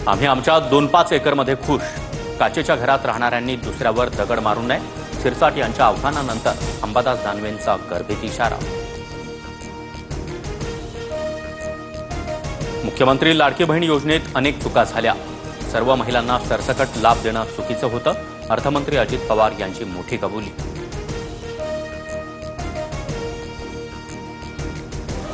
आम्ही आमच्या 2-5 एकरमध्ये खुश. काचेच्या घरात राहणाऱ्यांनी दुसऱ्यावर दगड मारू नये. शिरसाट यांच्या आव्हानानंतर अंबादास दानवेंचा गर्भित इशारा. मुख्यमंत्री लाडकी बहीण योजनेत अनेक चुका झाल्या. सर्व महिलांना सरसकट लाभ देणं चुकीचं होतं. अर्थमंत्री अजित पवार यांची मोठी कबुली.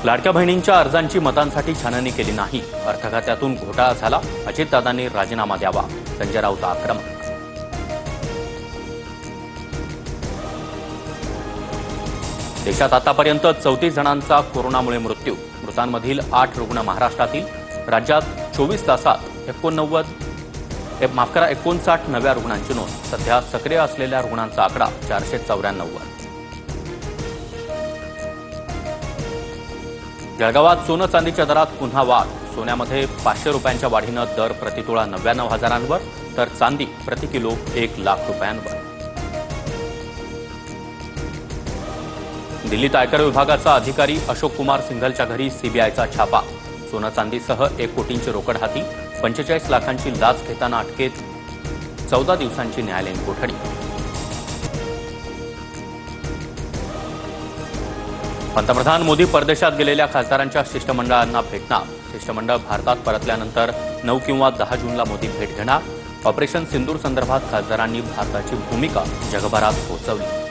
लाडक्या बहिणींच्या अर्जांची मतांसाठी छाननी केली नाही. अर्थखात्यातून घोटाळा झाला. अजितदादांनी राजीनामा द्यावा. संजय राऊत आक्रमक. देशात आतापर्यंत 34 जणांचा कोरोनामुळे मृत्यू. मृतांमधील 8 रुग्ण महाराष्ट्रातील. राज्यात 24 तासात 59 नव्या रुग्णांची नोंद. सध्या सक्रिय असलेल्या रुग्णांचा आकडा 494. जळगावात सोनं चांदीच्या दरात पुन्हा वाढ. सोन्यामध्ये 500 रुपयांच्या वाढीनं दर प्रतितोळा 99,000वर, तर चांदी प्रति किलो 1,00,000 रुपयांवर. दिल्लीत आयकर विभागाचा अधिकारी अशोक कुमार सिंघलच्या घरी सीबीआयचा छापा. सोनं चांदीसह 1 कोटींची रोकड हाती. 45 लाखांची लाच घेताना अटकेत. 14 दिवसांची न्यायालयीन कोठडी. पंतप्रधान मोदी परदेशात गेलेल्या खासदारांच्या शिष्टमंडळांना भेटणार. शिष्टमंडळ भारतात परतल्यानंतर 9 किंवा 10 जूनला मोदी भेट घेणार. ऑपरेशन सिंदूर संदर्भात खासदारांनी भारताची भूमिका जगभरात पोहोचवली.